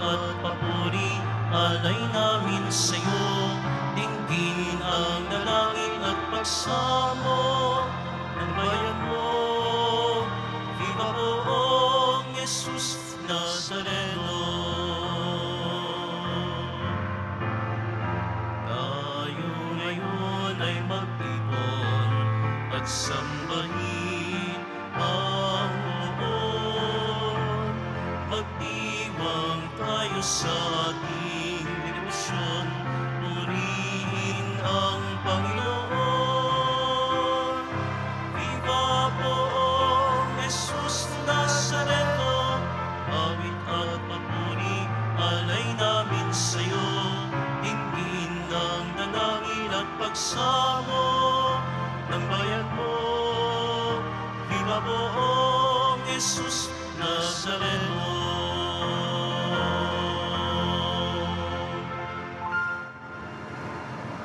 at papuri, alay namin sa'yo. Dinggin ang dalangin at pagsamo ng bayan mo. Viva poong Jesus Nazareno. Tayo ngayon ay magtipon at sambahin ang Lord. Magdiwang tayo sa ating devotion, purihin ang Panginoon. Viva poong Jesus Nazareno, awit at papuri, alay namin sa'yo. Dinggin ang dalangin at pagsamo ng bayan mo. Viva poong Jesus Nazareno.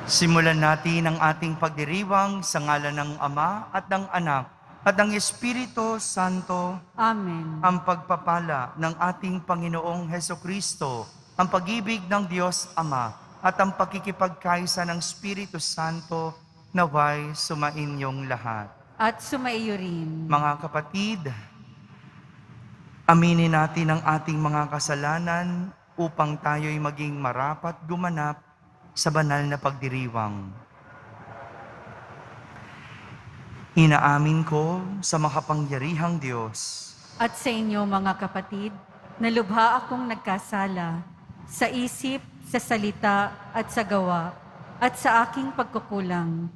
Simulan natin ang ating pagdiriwang sa ngalan ng Ama at ng Anak at ng Espiritu Santo. Amen. Ang pagpapala ng ating Panginoong Hesukristo, ang pag-ibig ng Diyos Ama at ang pakikipagkaisa ng Espiritu Santo naway sumainyong lahat. At sumaiyo rin. Mga kapatid, aminin natin ang ating mga kasalanan upang tayo'y maging marapat gumanap sa banal na pagdiriwang. Inaamin ko sa makapangyarihang Diyos At sa inyo mga kapatid, nalubha akong nagkasala sa isip, sa salita at sa gawa at sa aking pagkukulang.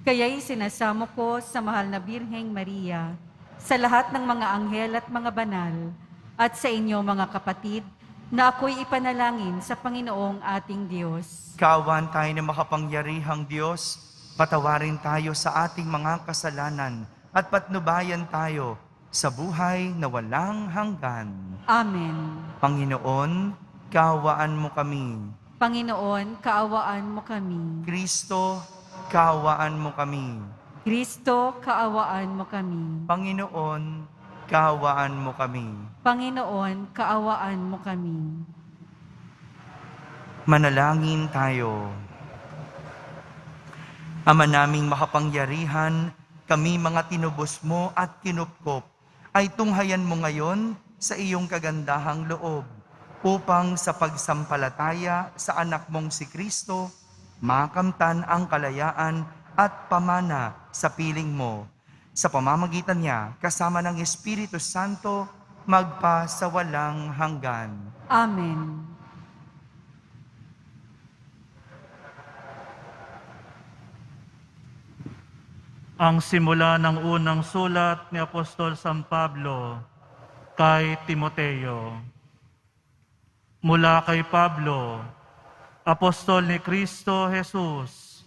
Kaya'y sinasamo ko sa mahal na Birheng Maria, sa lahat ng mga anghel at mga banal, at sa inyo mga kapatid, na ako'y ipanalangin sa Panginoong ating Diyos. Kaawaan tayo ng makapangyarihang Diyos, patawarin tayo sa ating mga kasalanan at patnubayan tayo sa buhay na walang hanggan. Amen. Panginoon, kaawaan mo kami. Panginoon, kaawaan mo kami. Kristo, kaawaan mo kami. Kristo, kaawaan mo kami. Panginoon, kaawaan mo kami. Panginoon, kaawaan mo kami. Manalangin tayo. Ama naming makapangyarihan, kami mga tinubos mo at kinupkop, ay tunghayan mo ngayon sa iyong kagandahang loob, upang sa pagsampalataya sa anak mong si Kristo, makamtan ang kalayaan at pamana sa piling mo. Sa pamamagitan niya, kasama ng Espiritu Santo, magpa sa walang hanggan. Amen. Ang simula ng unang sulat ni Apostol San Pablo kay Timoteo. Mula kay Pablo, Apostol ni Kristo Jesus,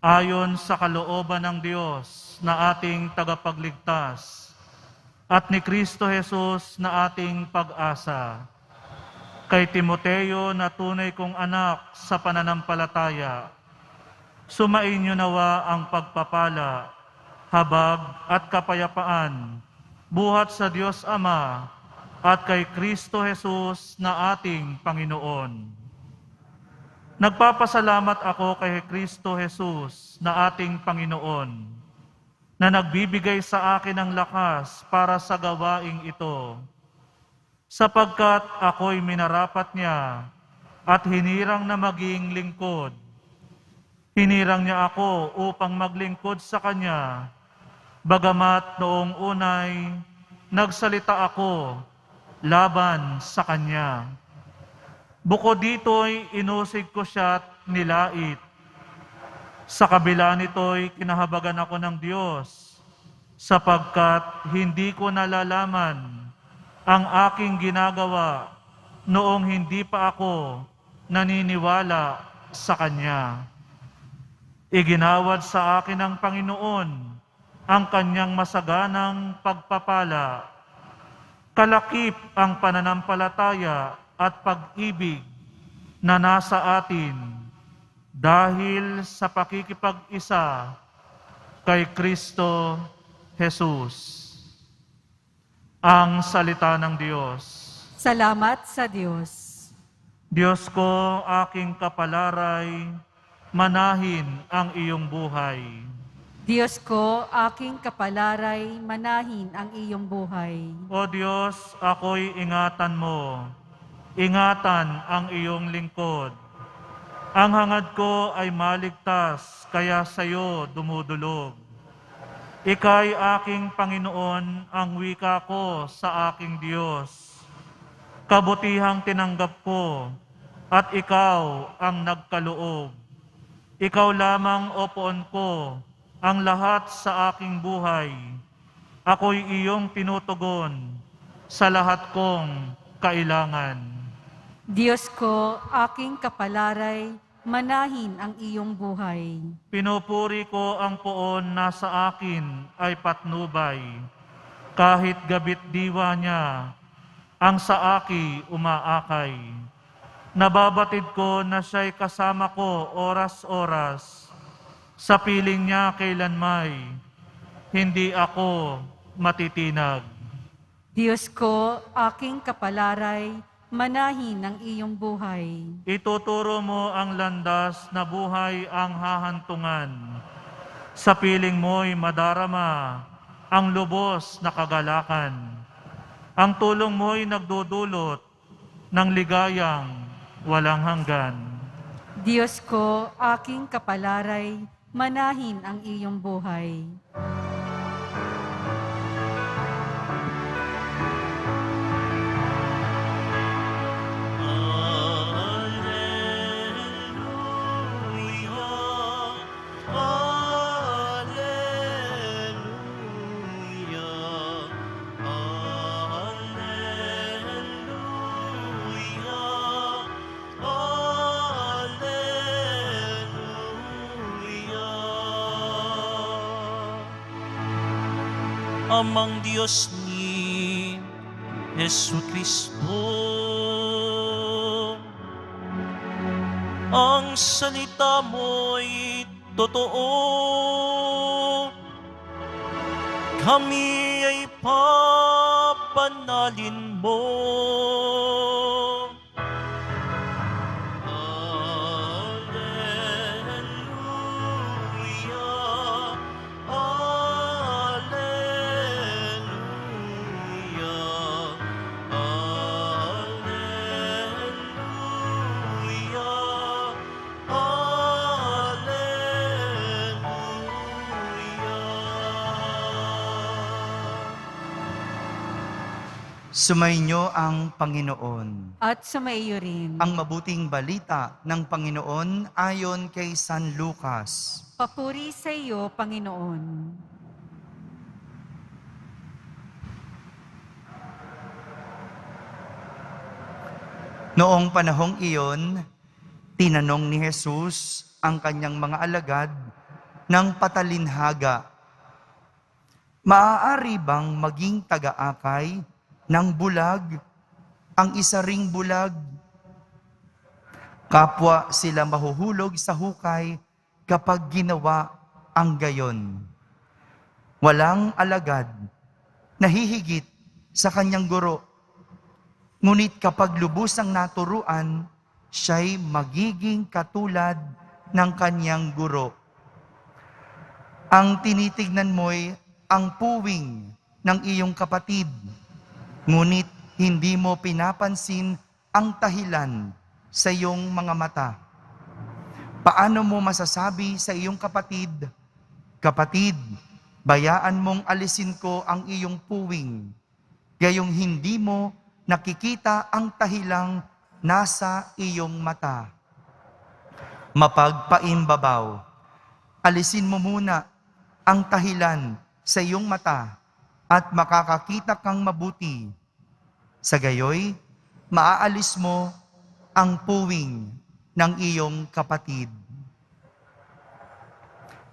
ayon sa kalooban ng Diyos na ating tagapagligtas, at ni Kristo Jesus na ating pag-asa. Kay Timoteo na tunay kong anak sa pananampalataya, sumainyo nawa ang pagpapala, habag at kapayapaan, buhat sa Diyos Ama at kay Kristo Jesus na ating Panginoon. Nagpapasalamat ako kay Kristo Jesus na ating Panginoon, na nagbibigay sa akin ng lakas para sa gawaing ito, sapagkat ako'y minarapat niya at hinirang na maging lingkod. Hinirang niya ako upang maglingkod sa Kanya, bagamat noong unay nagsalita ako laban sa Kanya. Bukod dito'y inusig ko siya at nilait. Sa kabila nito'y kinahabagan ako ng Diyos, sapagkat hindi ko nalalaman ang aking ginagawa noong hindi pa ako naniniwala sa Kanya. Iginawad sa akin ng Panginoon ang Kanyang masaganang pagpapala. Kalakip ang pananampalataya at pag-ibig na nasa atin dahil sa pakikipag-isa kay Kristo Jesus. Ang salita ng Diyos. Salamat sa Diyos. Diyos ko, aking kapalaray, manahin ang iyong buhay. Diyos ko, aking kapalaray, manahin ang iyong buhay. O Diyos, ako'y ingatan mo. Ingatan ang iyong lingkod. Ang hangad ko ay maligtas, kaya sa'yo dumudulog. Ika'y aking Panginoon, ang wika ko sa aking Diyos. Kabutihang tinanggap ko, at ikaw ang nagkaloob. Ikaw lamang, O Poon ko, ang lahat sa aking buhay. Ako'y iyong tinutugon sa lahat kong kailangan. Diyos ko, aking kapalaray, manahin ang iyong buhay. Pinupuri ko ang Poon na sa akin ay patnubay. Kahit gabit diwa niya, ang sa aki umaakay. Nababatid ko na siya'y kasama ko oras-oras. Sa piling niya kailanmay, hindi ako matitinag. Diyos ko, aking kapalaray, manahin ang iyong buhay. Ituturo mo ang landas na buhay ang hahantungan. Sa piling mo'y madarama ang lubos na kagalakan. Ang tulong mo'y nagdudulot ng ligayang walang hanggan. Diyos ko, aking kapalaray, manahin ang iyong buhay. Amang Diyos ni Jesucristo, ang salita mo'y totoo. Kami ay papanalin mo. Sumainyo ang Panginoon. At sumaiyo rin. Ang mabuting balita ng Panginoon ayon kay San Lucas. Papuri sa iyo, Panginoon. Noong panahong iyon, tinanong ni Jesus ang kanyang mga alagad ng patalinhaga, "Maaari bang maging taga-akay ng bulag ang isa ring bulag? Kapwa sila mahuhulog sa hukay kapag ginawa ang gayon. Walang alagad na hihigit sa kanyang guro, ngunit kapag lubusang naturuan, siya'y magiging katulad ng kanyang guro. Ang tinitignan mo'y ang puwing ng iyong kapatid, ngunit hindi mo pinapansin ang tahilan sa iyong mga mata. Paano mo masasabi sa iyong kapatid, 'Kapatid, bayaan mong alisin ko ang iyong puwing,' gayong hindi mo nakikita ang tahilang nasa iyong mata? Mapagpaimbabaw, alisin mo muna ang tahilan sa iyong mata at makakakita kang mabuti. Sa gayoy, maaalis mo ang puwing ng iyong kapatid."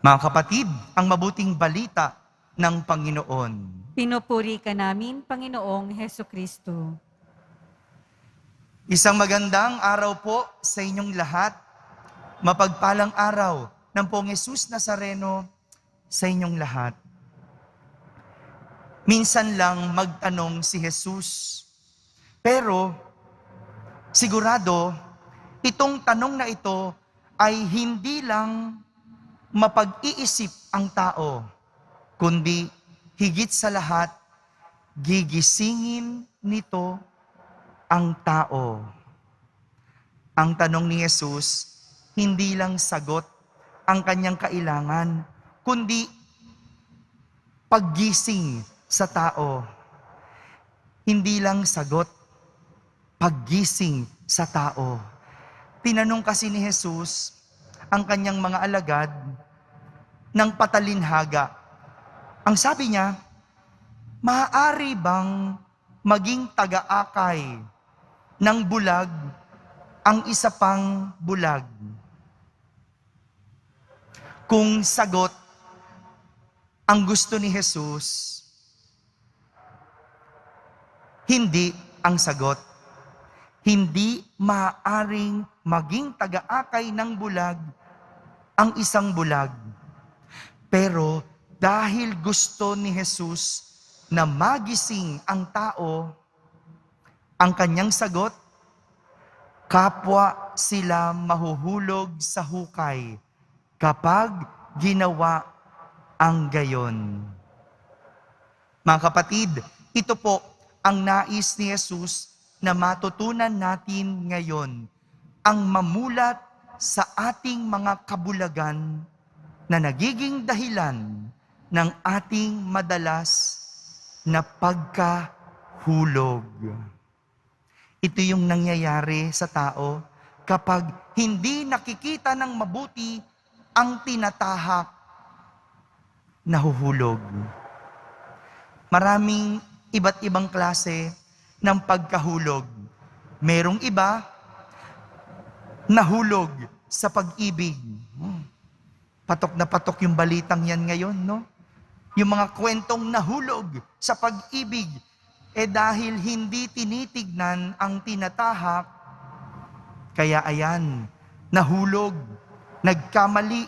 Mga kapatid, ang mabuting balita ng Panginoon. Pinupuri ka namin, Panginoong Hesukristo. Isang magandang araw po sa inyong lahat. Mapagpalang araw ng Poong Jesus Nazareno sa inyong lahat. Minsan lang magtanong si Jesus, pero sigurado Itong tanong na ito ay hindi lang mapag-iisip ang tao, kundi higit sa lahat, gigisingin nito ang tao. Ang tanong ni Jesus, hindi lang sagot ang kanyang kailangan, kundi paggising sa tao. Hindi lang sagot, paggising sa tao. Tinanong kasi ni Jesus ang kanyang mga alagad ng patalinhaga. Ang sabi niya, maaari bang maging taga-akay ng bulag ang isa pang bulag? Kung sagot ang gusto ni Jesus, hindi ang sagot. Hindi maaaring maging taga-akay ng bulag ang isang bulag. Pero dahil gusto ni Jesus na magising ang tao, ang kanyang sagot, kapwa sila mahuhulog sa hukay kapag ginawa ang gayon. Mga kapatid, ito po ang nais ni Jesus na matutunan natin ngayon, ang mamulat sa ating mga kabulagan na nagiging dahilan ng ating madalas na pagkahulog. Ito yung nangyayari sa tao kapag hindi nakikita ng mabuti ang tinatahak, nahuhulog. Maraming iba't ibang klase ng pagkahulog. Merong iba, nahulog sa pag-ibig. Patok na patok yung balitang yan ngayon, no? Yung mga kwentong nahulog sa pag-ibig, dahil hindi tinitignan ang tinatahak, kaya ayan, nahulog, nagkamali,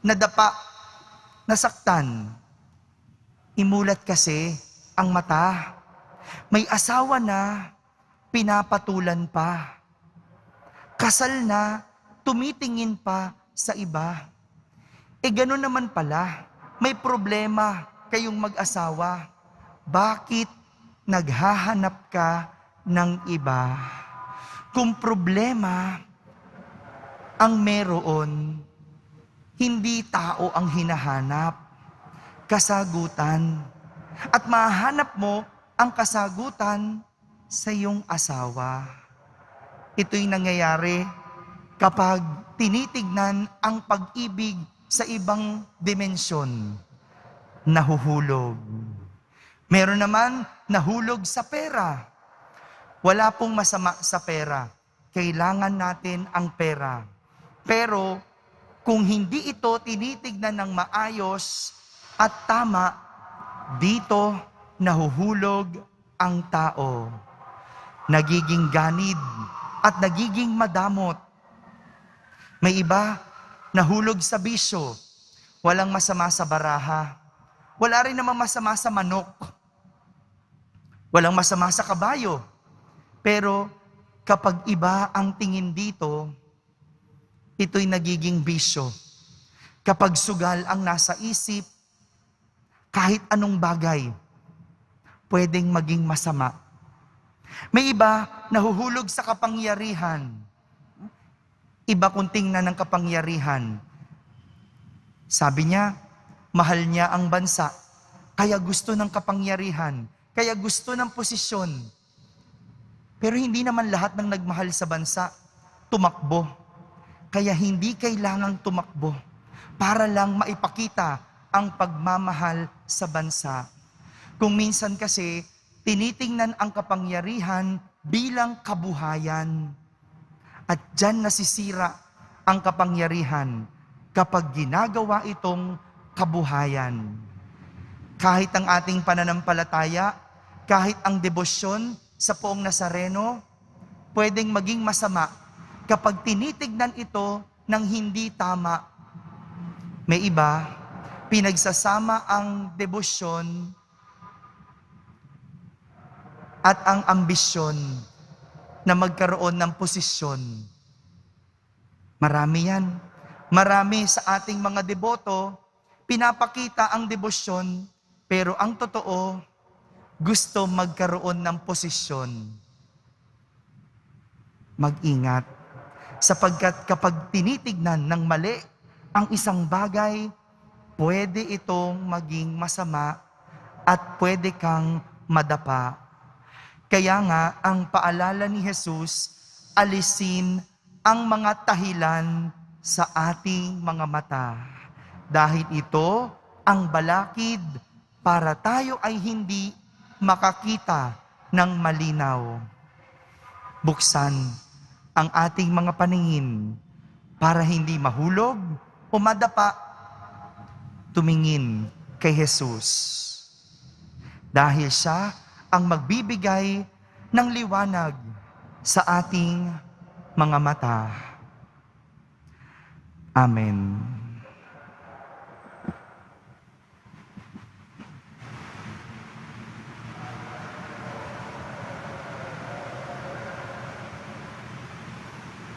nadapa, nasaktan. Imulat kasi ang mata. May asawa na, pinapatulan pa. Kasal na, tumitingin pa sa iba. Gano'n naman pala, may problema kayong mag-asawa. Bakit naghahanap ka ng iba? Kung problema ang meron, hindi tao ang hinahanap, kasagutan. At mahanap mo ang kasagutan sa iyong asawa. Ito'y nangyayari kapag tinitignan ang pag-ibig sa ibang dimensyon. Nahuhulog. Meron naman nahulog sa pera. Wala pong masama sa pera. Kailangan natin ang pera. Pero kung hindi ito tinitignan ng maayos at tama, dito nahuhulog ang tao. Nagiging ganid at nagiging madamot. May iba, nahulog sa bisyo. Walang masama sa baraha. Wala rin namang masama sa manok. Walang masama sa kabayo. Pero kapag iba ang tingin dito, ito'y nagiging bisyo. Kapag sugal ang nasa isip, kahit anong bagay, pwedeng maging masama. May iba, nahuhulog sa kapangyarihan. Iba kung tingnan ng kapangyarihan. Sabi niya, mahal niya ang bansa, kaya gusto ng kapangyarihan, kaya gusto ng posisyon. Pero hindi naman lahat ng nagmahal sa bansa, tumakbo. Kaya hindi kailangang tumakbo para lang maipakita ang pagmamahal sa bansa. Kung minsan kasi, tinitingnan ang kapangyarihan bilang kabuhayan. At dyan nasisira ang kapangyarihan kapag ginagawa itong kabuhayan. Kahit ang ating pananampalataya, kahit ang debosyon sa Poong Nazareno, pwedeng maging masama kapag tinitignan ito ng hindi tama. May iba, pinagsasama ang debosyon at ang ambisyon na magkaroon ng posisyon. Marami yan. Marami sa ating mga deboto, pinapakita ang debosyon, pero ang totoo, gusto magkaroon ng posisyon. Mag-ingat, sapagkat kapag tinitignan ng mali ang isang bagay, pwede itong maging masama at pwede kang madapa. Kaya nga, ang paalala ni Jesus, alisin ang mga tahilan sa ating mga mata. Dahil ito ang balakid para tayo ay hindi makakita ng malinaw. Buksan ang ating mga paningin para hindi mahulog o madapa. Tumingin kay Jesus. Dahil siya ang magbibigay ng liwanag sa ating mga mata. Amen.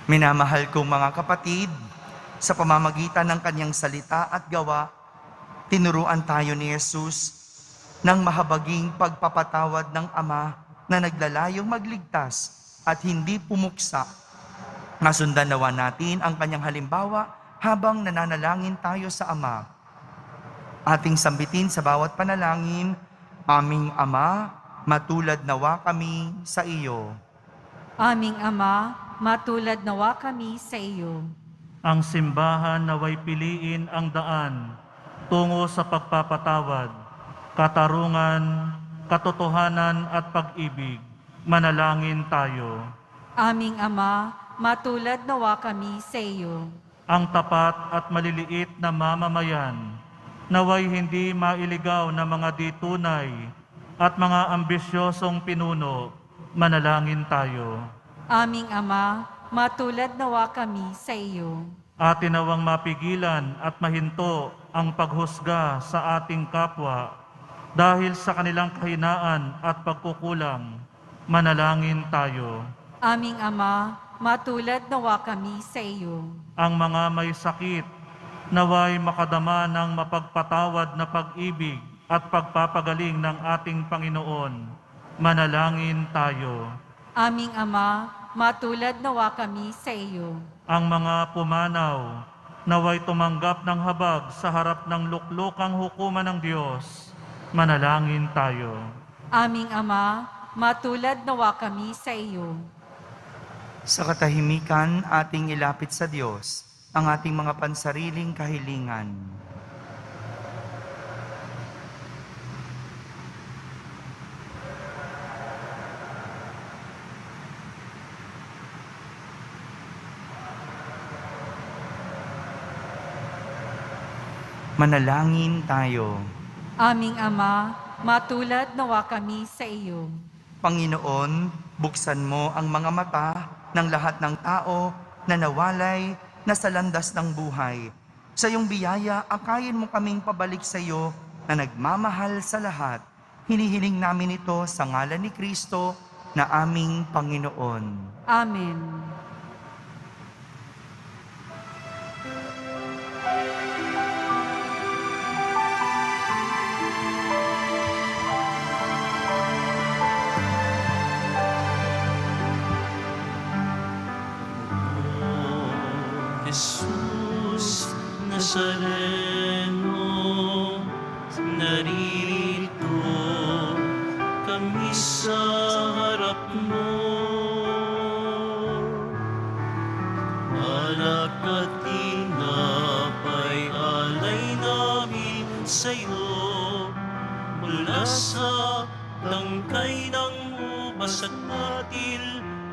Minamahal kong mga kapatid, sa pamamagitan ng kanyang salita at gawa, tinuruan tayo ni Jesus ng mahabaging pagpapatawad ng Ama na naglalayong magligtas at hindi pumuksa. Nasundan nawa natin ang kanyang halimbawa habang nananalangin tayo sa Ama. Ating sambitin sa bawat panalangin, aming Ama, matulad nawa kami sa iyo. Aming Ama, matulad nawa kami sa iyo. Ang simbahan naway piliin ang daan tungo sa pagpapatawad, katarungan, katotohanan at pag-ibig. Manalangin tayo. Aming Ama, matulad nawa kami sa iyo. Ang tapat at maliliit na mamamayan, naway hindi mailigaw na mga ditunay at mga ambisyosong pinuno. Manalangin tayo. Aming Ama, matulad nawa kami sa iyo. Atin nawang mapigilan at mahinto ang paghusga sa ating kapwa dahil sa kanilang kahinaan at pagkukulang. Manalangin tayo. Aming Ama, matulad nawa kami sa iyo. Ang mga may sakit, naway makadama ng mapagpatawad na pag-ibig at pagpapagaling ng ating Panginoon. Manalangin tayo. Aming Ama, matulad nawa kami sa iyo. Ang mga pumanaw, naway tumanggap ng habag sa harap ng luklukang hukuman ng Diyos. Manalangin tayo. Aming Ama, matulad nawa kami sa iyo. Sa katahimikan, ating ilapit sa Diyos ang ating mga pansariling kahilingan. Manalangin tayo. Aming Ama, matulad nawa kami sa iyo. Panginoon, buksan mo ang mga mata ng lahat ng tao na nawalay na sa landas ng buhay. Sa iyong biyaya, akayin mo kaming pabalik sa iyo na nagmamahal sa lahat. Hinihiling namin ito sa ngalan ni Kristo na aming Panginoon. Amen. Jesus Nazareno, narito kami sa harap mo. Alak at tinapay, alay namin sa'yo. Mula sa tangkay ng ubas at natil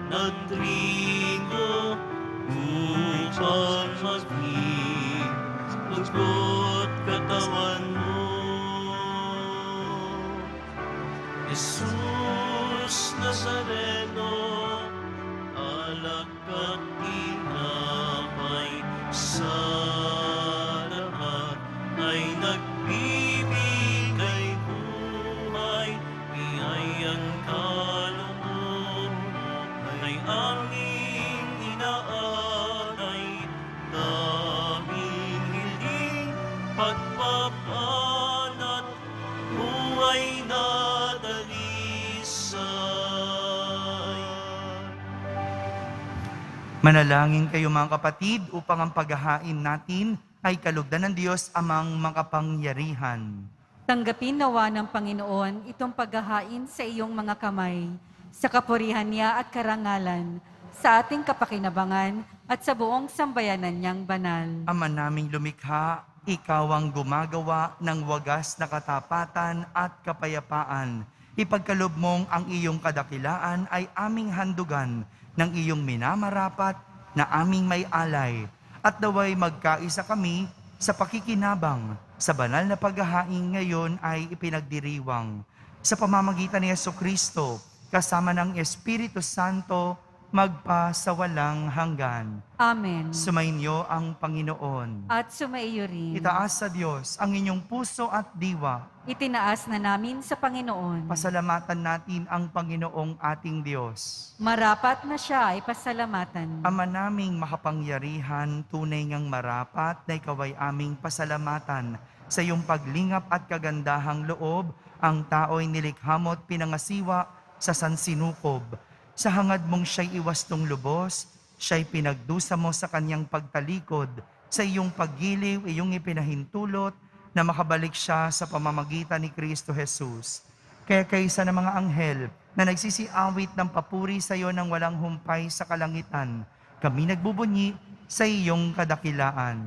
na trigo, upang maging ugot katawan mo. Jesus Nazareno, alak at tinapay, sa lahat ay nagbibigay buhay. Biyayang kaloob ay aming inaalay, pagpapal at buhay na dalisay. Manalangin kayo mga kapatid upang ang paghahain natin ay kalugdan ng Diyos amang makapangyarihan. Tanggapin nawa ng Panginoon itong paghahain sa iyong mga kamay, sa kapurihan niya at karangalan, sa ating kapakinabangan at sa buong sambayanan niyang banal. Ama naming lumikha, ikaw ang gumagawa ng wagas na katapatan at kapayapaan. Ipagkalob mong ang iyong kadakilaan ay aming handugan ng iyong minamarapat na aming may alay. At naway magkaisa kami sa pakikinabang sa banal na paghahain ngayon ay ipinagdiriwang. Sa pamamagitan ni Jesucristo, kasama ng Espiritu Santo, magpa sa walang hanggan. Amen. Sumainyo ang Panginoon. At sumaiyo rin. Itaas sa Diyos ang inyong puso at diwa. Itinaas na namin sa Panginoon. Pasalamatan natin ang Panginoong ating Diyos. Marapat na siya ay pasalamatan. Ama naming makapangyarihan, tunay ngang marapat na ikaw ay aming pasalamatan. Sa iyong paglingap at kagandahang loob, ang tao'y nilikha mo at pinangasiwa sa sansinukob. Sa hangad mong siya'y iwastong lubos, siya'y pinagdusa mo sa kanyang pagtalikod. Sa iyong paggiliw, iyong ipinahintulot na makabalik siya sa pamamagitan ni Kristo Jesus. Kaya kaysa ng mga anghel na nagsisiawit ng papuri sa iyo ng walang humpay sa kalangitan, kami nagbubunyi sa iyong kadakilaan.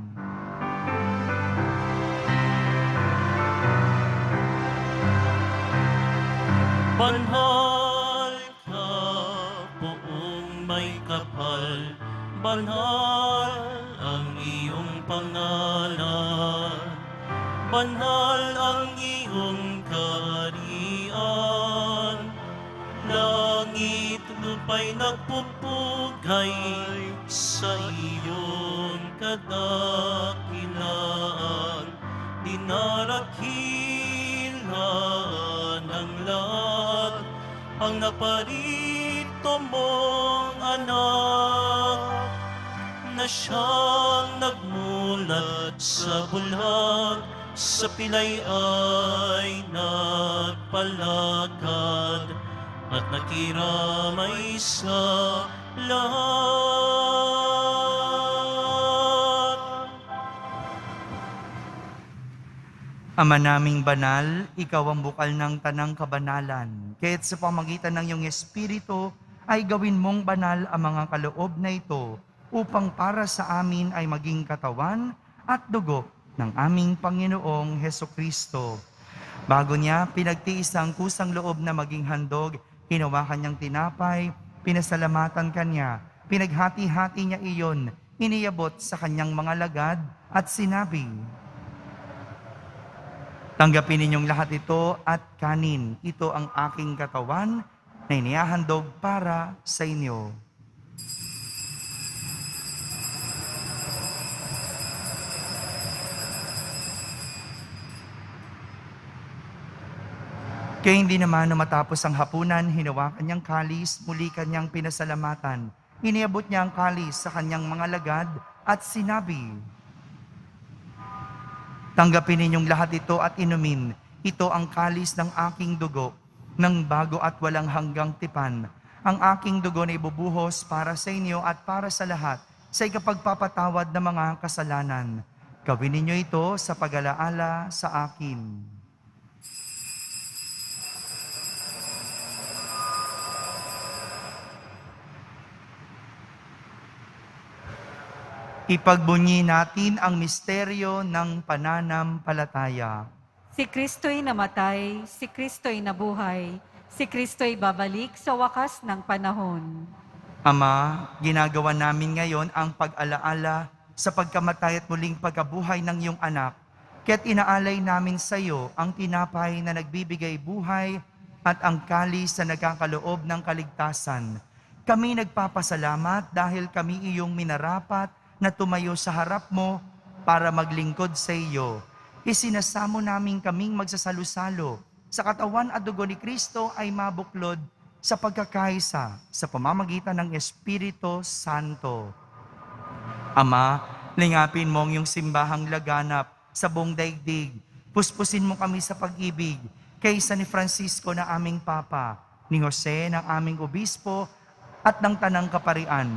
Banhal ka, buong may kapal, banhal ang iyong pangalan, banhal ang iyong kaharian, langit lupa'y nagpupugay sa iyong kadakilaan, dinarakilan ng lahat ang naparito mong anak na siyang nagmulat sa bulag, sa pilay ay nagpalakad at nakiramay sa lahat. Ama naming banal, ikaw ang bukal ng tanang kabanalan. Kaya't sa pamagitan ng iyong Espiritu, ay gawin mong banal ang mga kaloob na ito upang para sa amin ay maging katawan at dugo ng aming Panginoong Hesukristo. Bago niya pinagtiis ang kusang loob na maging handog, hinawa kanyang tinapay, pinasalamatan kanya, pinaghati-hati niya iyon, iniyabot sa kanyang mga lagad at sinabi, "Tanggapin ninyong lahat ito at kanin. Ito ang aking katawan na inihahandog para sa inyo." Kaya hindi naman na matapos ang hapunan, hinawakan niyang kalis, muli kanyang pinasalamatan. Iniabot niya ang kalis sa kanyang mga lagad at sinabi, "Tanggapin ninyong lahat ito at inumin. Ito ang kalis ng aking dugo, ng bago at walang hanggang tipan. Ang aking dugo na ibubuhos para sa inyo at para sa lahat sa ikapagpapatawad ng mga kasalanan. Gawin ninyo ito sa pag-alaala sa akin." Ipagbunyi natin ang misteryo ng pananampalataya. Si Kristo'y namatay, si Kristo'y nabuhay, si Kristo'y babalik sa wakas ng panahon. Ama, ginagawa namin ngayon ang pag-alaala sa pagkamatay at muling pagkabuhay ng iyong anak. Kaya't inaalay namin sa iyo ang tinapay na nagbibigay buhay at ang kalis na nagkakaloob ng kaligtasan. Kami nagpapasalamat dahil kami iyong minarapat na tumayo sa harap mo para maglingkod sa iyo. Isinasamo namin kaming magsasalo-salo sa katawan at dugo ni Kristo ay mabuklod sa pagkakaisa sa pamamagitan ng Espiritu Santo. Ama, lingapin mo ang iyong simbahang laganap sa buong daigdig. Puspusin mo kami sa pag-ibig, kaysa ni Francisco na aming Papa, ni Jose ng aming Obispo, at ng Tanang Kaparian.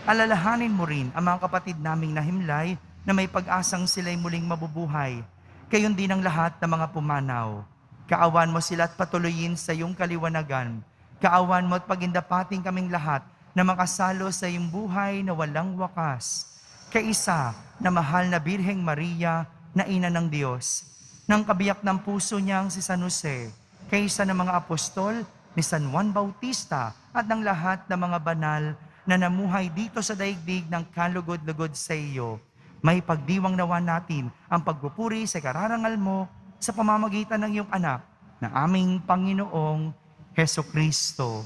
Alalahanin mo rin ang mga kapatid naming nahimlay na may pag-asang sila'y muling mabubuhay. Gayon din ang lahat ng mga pumanaw. Kaawan mo sila at patuloyin sa iyong kaliwanagan. Kaawan mo at pagindapating kaming lahat na makasalo sa iyong buhay na walang wakas. Kaisa na mahal na Birheng Maria na Ina ng Diyos, ng kabiyak ng puso niyang si San Jose, kaysa ng mga apostol ni San Juan Bautista at ng lahat ng mga banal na namuhay dito sa daigdig ng kalugod-lugod sa iyo. May pagdiwang nawa natin ang pagpupuri sa kararangal mo sa pamamagitan ng iyong anak na aming Panginoong Hesukristo.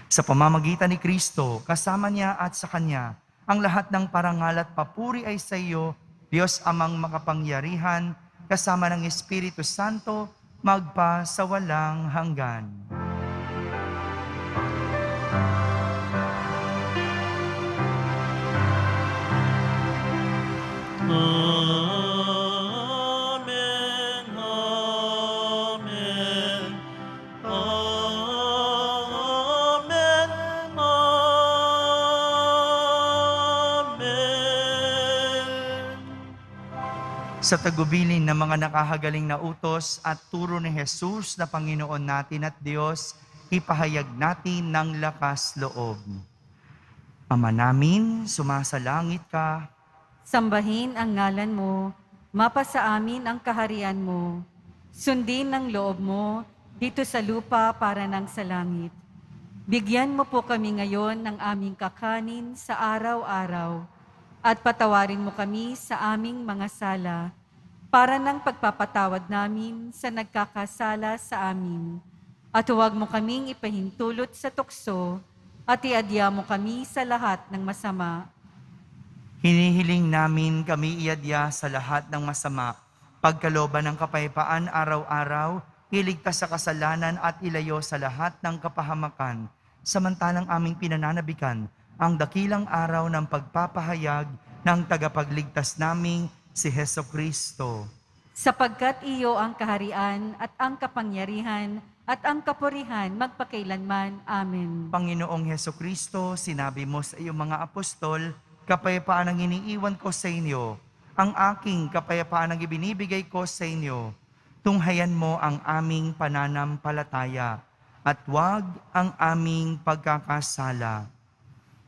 Sa pamamagitan ni Kristo, kasama niya at sa Kanya, ang lahat ng parangal at papuri ay sa iyo, Diyos amang makapangyarihan, kasama ng Espiritu Santo, magpa sa walang hanggan. Amen, amen, amen, amen. Sa tagubilin ng mga nakahagaling na utos at turo ni Jesus na Panginoon natin at Diyos, ipahayag natin ng lakas loob. Ama namin, sumasalangit ka, Sambahin ang ngalan mo, mapasa amin ang kaharian mo. Sundin ang loob mo dito sa lupa para ng sa langit. Bigyan mo po kami ngayon ng aming kakanin sa araw-araw at patawarin mo kami sa aming mga sala para ng pagpapatawad namin sa nagkakasala sa amin. At huwag mo kaming ipahintulot sa tukso at iadya mo kami sa lahat ng masama. hinihiling namin kami iadya sa lahat ng masama, pagkalooban ng kapayapaan araw-araw, iligtas sa kasalanan at ilayo sa lahat ng kapahamakan, samantalang aming pinananabikan ang dakilang araw ng pagpapahayag ng tagapagligtas naming si Hesukristo. Sapagkat iyo ang kaharian at ang kapangyarihan at ang kapurihan magpakailanman. Amen. Panginoong Hesukristo, sinabi mo sa iyong mga apostol, kapayapaan ang iniiwan ko sa inyo, ang aking kapayapaan ang ibinibigay ko sa inyo. Tunghayan mo ang aming pananampalataya at huwag ang aming pagkakasala.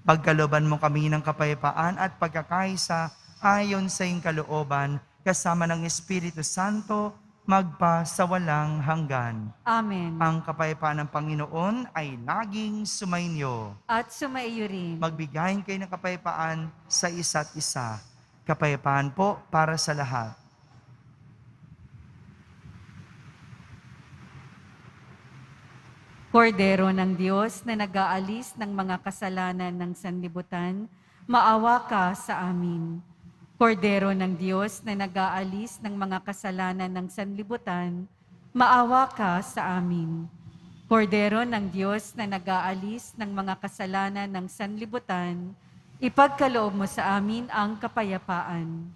Pagkalooban mo kami ng kapayapaan at pagkakaisa ayon sa iyong kalooban, kasama ng Espiritu Santo, magpa sa walang hanggan. Amen. Ang kapayapaan ng Panginoon ay laging sumainyo. At sumaiyo rin. Magbigayin kayo ng kapayapaan sa isa't isa. Kapayapaan po para sa lahat. Kordero ng Diyos na nag-aalis ng mga kasalanan ng sanlibutan, maawa ka sa amin. Kordero ng Diyos na nag-aalis ng mga kasalanan ng sanlibutan, maawa ka sa amin. Kordero ng Diyos na nag-aalis ng mga kasalanan ng sanlibutan, ipagkaloob mo sa amin ang kapayapaan.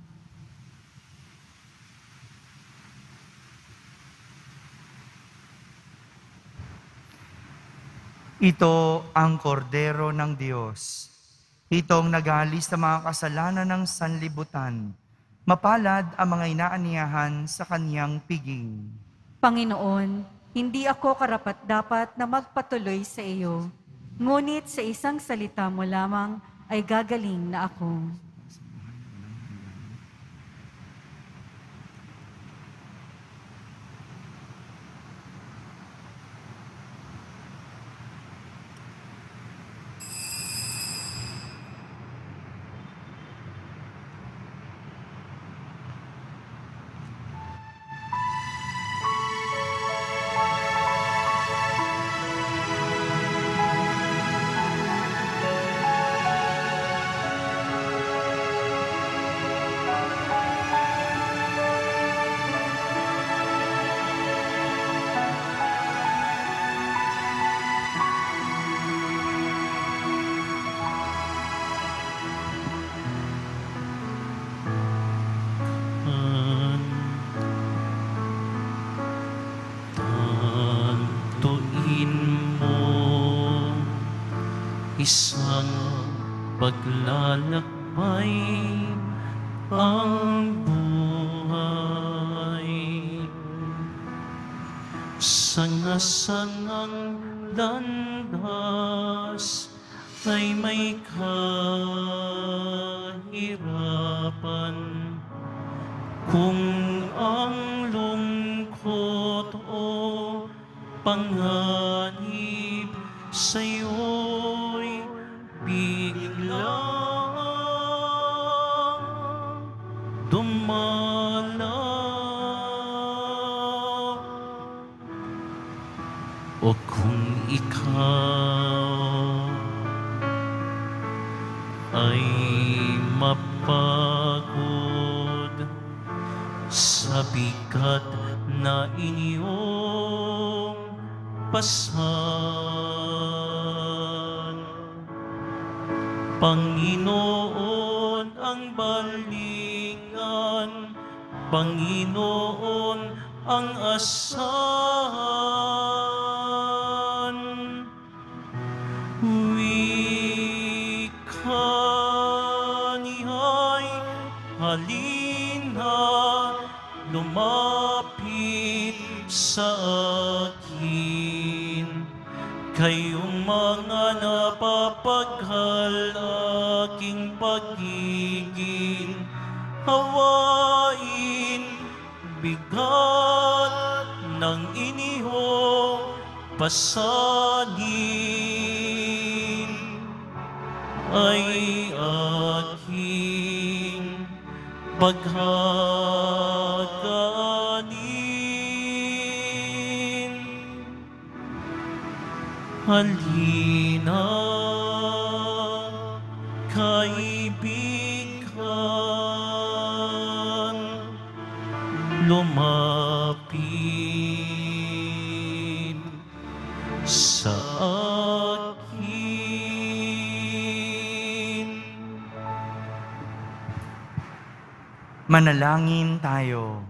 Ito ang kordero ng Diyos. Itong nag-aalis sa mga kasalanan ng sanlibutan. Mapalad ang mga inaaniyahan sa kaniyang piging. Panginoon, hindi ako karapat-dapat na magpatuloy sa iyo, ngunit sa isang salita mo lamang ay gagaling na ako. isang paglalakbay ang buhay. Sanga-sangang landas ay may kahirapan. Kung ang lungkot o panganib sa'yo'y biglang dumalaw, o kung ikaw ay mapagod sa bigat na inyong pasan, Panginoon ang balingan, Panginoon ang asahan. Wika niya'y halina, lumapit sa akin. Kayong mga napapaghal, aking pag-ibig hawain, bigat ng inyong pasanin ay aking paghaganin. Halina, kaibigan, lumapit sa akin. Manalangin tayo.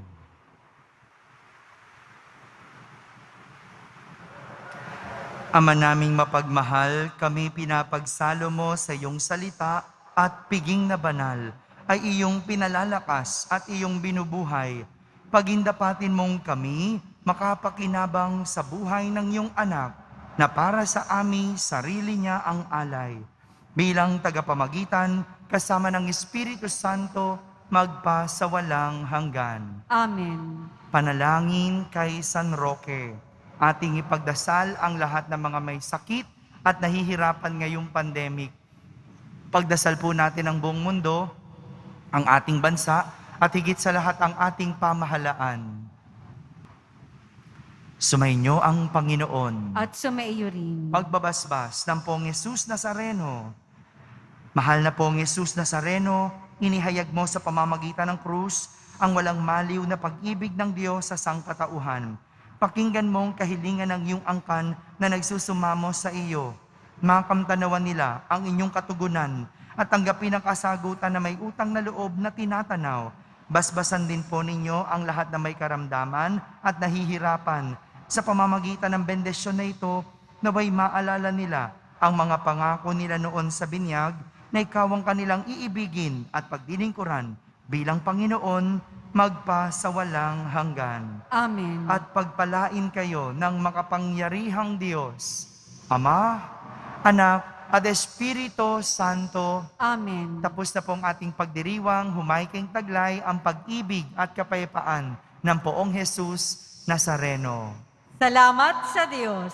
Ama naming mapagmahal, kami pinapagsalo mo sa iyong salita at piging na banal ay iyong pinalalakas at iyong binubuhay. Pagindapatin mong kami makapakinabang sa buhay ng iyong anak na para sa amin sarili niya ang alay. Bilang tagapamagitan kasama ng Espiritu Santo magpa sa walang hanggan. Amen. Panalangin kay San Roque. Ating ipagdasal ang lahat ng mga may sakit at nahihirapan ngayong pandemic. Pagdasal po natin ang buong mundo, ang ating bansa, at higit sa lahat ang ating pamahalaan. Sumainyo ang Panginoon. At sumaiyo rin. Pagbabasbas ng Poong Jesus Nazareno. Mahal na Poong Jesus Nazareno, inihayag mo sa pamamagitan ng krus ang walang maliw na pag-ibig ng Diyos sa sangkatauhan. Pakinggan mo ang kahilingan ng iyong angkan na nagsusumamo sa iyo. Makamtanawan nila ang inyong katugunan at tanggapin ang kasagutan na may utang na loob na tinatanaw. Basbasan din po ninyo ang lahat na may karamdaman at nahihirapan. Sa pamamagitan ng bendisyon na ito, naway maalala nila ang mga pangako nila noon sa binyag na ikaw ang kanilang iibigin at pagdilingkuran bilang Panginoon magpa sa walang hanggan. Amen. At pagpalain kayo ng makapangyarihang Diyos, Ama, Anak, at Espiritu Santo. Amen. Tapos na pong ating pagdiriwang, humaykeng taglay ang pag-ibig at kapayapaan ng Poong Jesus Nazareno. Salamat sa Diyos.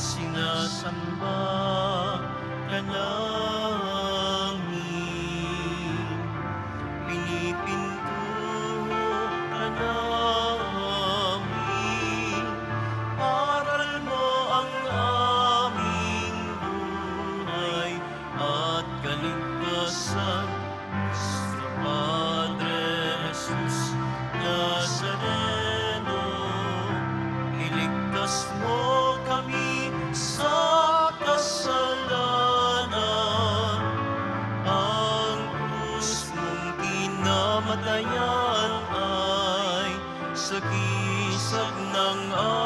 Sinasamba ka namin, pinipinto ka namin, aral mo ang aming ng